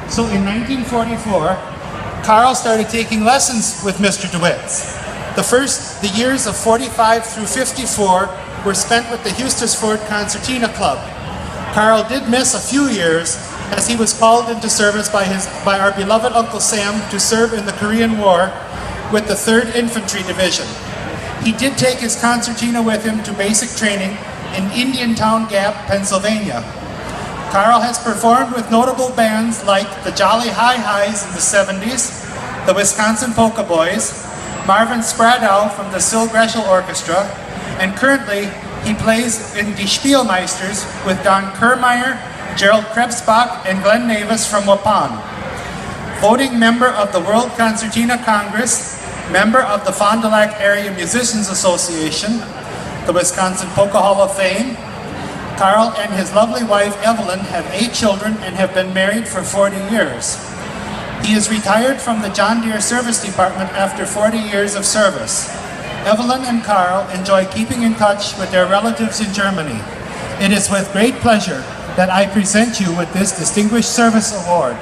So in 1944, Carl started taking lessons with Mr. DeWitt's. The years of 45 through 54 were spent with the Hustisford Concertina Club. Carl did miss a few years as he was called into service by our beloved Uncle Sam to serve in the Korean War with the 3rd Infantry Division. He did take his concertina with him to basic training in Indiantown Gap, Pennsylvania. Carl has performed with notable bands like the Jolly High Highs in the 70s, the Wisconsin Polka Boys, Marvin Spradow from the Sil Greshel Orchestra, and currently he plays in Die Spielmeisters with Don Kermeyer, Gerald Krebsbach, and Glenn Navis from Waupun. Voting member of the World Concertina Congress, member of the Fond du Lac Area Musicians Association, the Wisconsin Polka Hall of Fame. Carl and his lovely wife Evelyn have 8 children and have been married for 40 years. He is retired from the John Deere Service Department after 40 years of service. Evelyn and Carl enjoy keeping in touch with their relatives in Germany. It is with great pleasure that I present you with this Distinguished Service Award.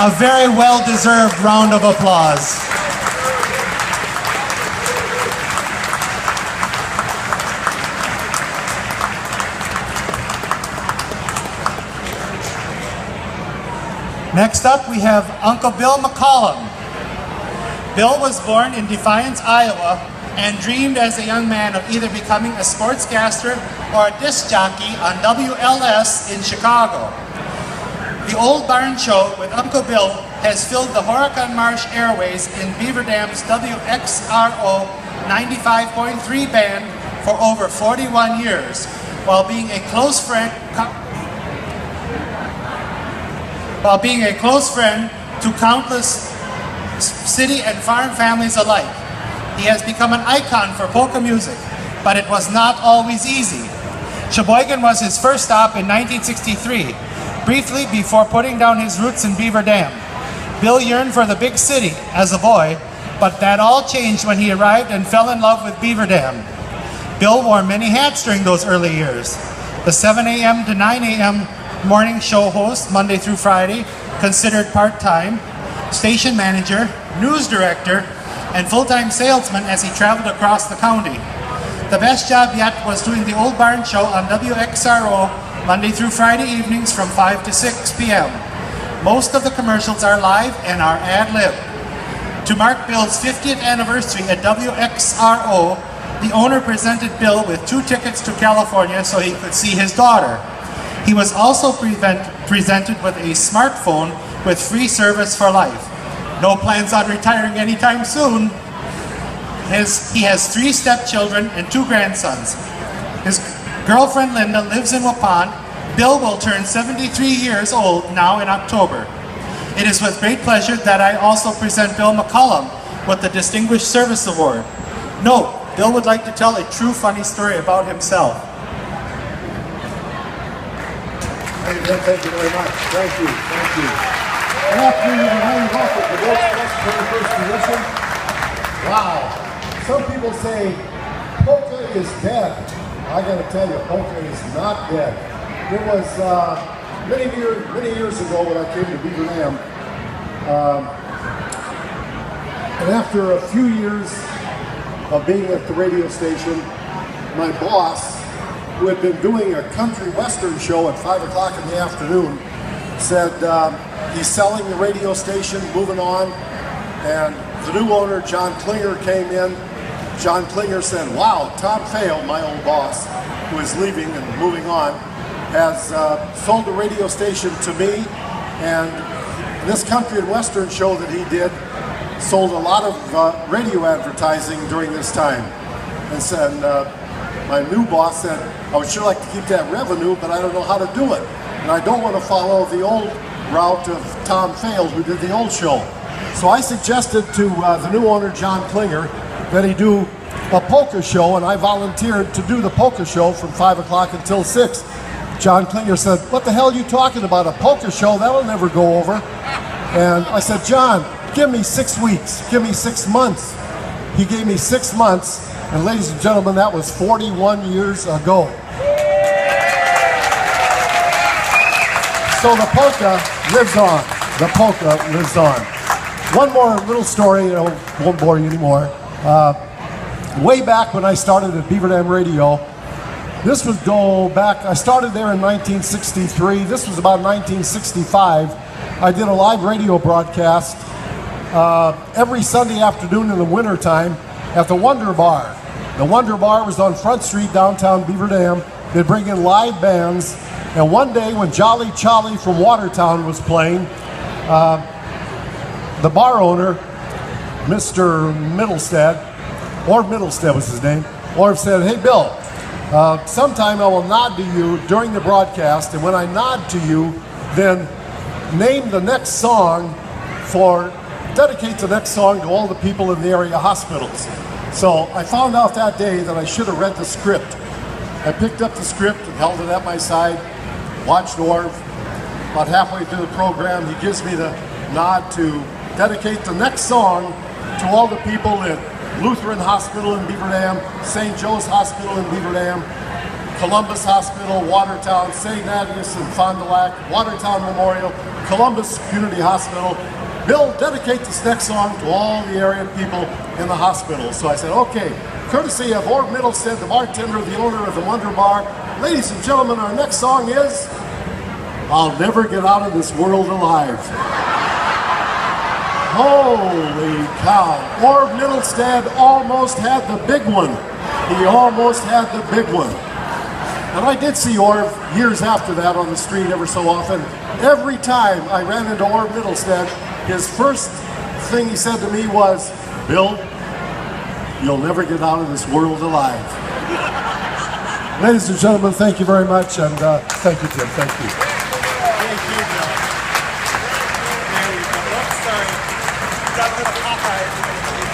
A very well-deserved round of applause. Next up, we have Uncle Bill McCollum. Bill was born in Defiance, Iowa, and dreamed as a young man of either becoming a sportscaster or a disc jockey on WLS in Chicago. The Old Barn Show with Uncle Bill has filled the Horicon Marsh Airways in Beaver Dam's WXRO 95.3 band for over 41 years, while being a close friend to countless city and farm families alike. He has become an icon for polka music, but it was not always easy. Sheboygan was his first stop in 1963, briefly before putting down his roots in Beaver Dam. Bill yearned for the big city as a boy, but that all changed when he arrived and fell in love with Beaver Dam. Bill wore many hats during those early years. The 7 a.m. to 9 a.m. morning show host, Monday through Friday, considered part-time, station manager, news director, and full-time salesman as he traveled across the county. The best job yet was doing the Old Barn Show on WXRO Monday through Friday evenings from 5 to 6 p.m. Most of the commercials are live and are ad-lib. To mark Bill's 50th anniversary at WXRO, the owner presented Bill with 2 tickets to California so he could see his daughter. He was also presented with a smartphone with free service for life. No plans on retiring anytime soon. He has 3 stepchildren and 2 grandsons. His girlfriend Linda lives in Waupun. Bill will turn 73 years old now in October. It is with great pleasure that I also present Bill McCollum with the Distinguished Service Award. Note, Bill would like to tell a true funny story about himself. Thank you very much. Thank you. Good afternoon, everyone. Welcome to Volksfest 21st edition. Wow. Some people say polka is dead. I got to tell you, polka is not dead. It was many years ago when I came to Beaver Dam, and after a few years of being at the radio station, my boss, who had been doing a country western show at 5 o'clock in the afternoon, said he's selling the radio station, moving on, and the new owner, John Klinger, came in. John Klinger said, wow, Tom Fail, my old boss, who is leaving and moving on, has sold the radio station to me, and this country and western show that he did sold a lot of radio advertising during this time. And said, my new boss said, I would sure like to keep that revenue, but I don't know how to do it. And I don't want to follow the old route of Tom Fail, who did the old show. So I suggested to the new owner, John Klinger, that he do a polka show, and I volunteered to do the polka show from 5 o'clock until 6. John Klinger said, what the hell are you talking about, a polka show? That'll never go over. And I said, John, give me 6 weeks, give me 6 months. He gave me 6 months, and ladies and gentlemen, that was 41 years ago. So the polka lives on. The polka lives on. One more little story, I won't bore you anymore. Way back when I started at Beaver Dam Radio, this would go back, I started there in 1963. This was about 1965. I did a live radio broadcast every Sunday afternoon in the wintertime at the Wonder Bar. The Wonder Bar was on Front Street, downtown Beaver Dam. They'd bring in live bands. And one day when Jolly Charlie from Watertown was playing, the bar owner, Mr. Middlestead, Orv Middlestead was his name, Orv said, "Hey Bill, sometime I will nod to you during the broadcast, and when I nod to you, then name the next song dedicate the next song to all the people in the area hospitals." So I found out that day that I should have read the script. I picked up the script and held it at my side, watched Orv. About halfway through the program, he gives me the nod to dedicate the next song to all the people at Lutheran Hospital in Beaver Dam, St. Joe's Hospital in Beaver Dam, Columbus Hospital, Watertown, St. Agnes and Fond du Lac, Watertown Memorial, Columbus Community Hospital. Bill, dedicate this next song to all the area people in the hospital. So I said, okay, courtesy of Orv Middlestead, the bartender, the owner of the Wonder Bar. Ladies and gentlemen, our next song is I'll Never Get Out of This World Alive. Holy cow. Orv Middlestead almost had the big one. He almost had the big one. And I did see Orv years after that on the street ever so often. Every time I ran into Orv Middlestead, his first thing he said to me was, "Bill, you'll never get out of this world alive." Ladies and gentlemen, thank you very much, and thank you, Tim. Thank you. Thank you, Bill. There we go. Oops, sorry. Got a little Popeye.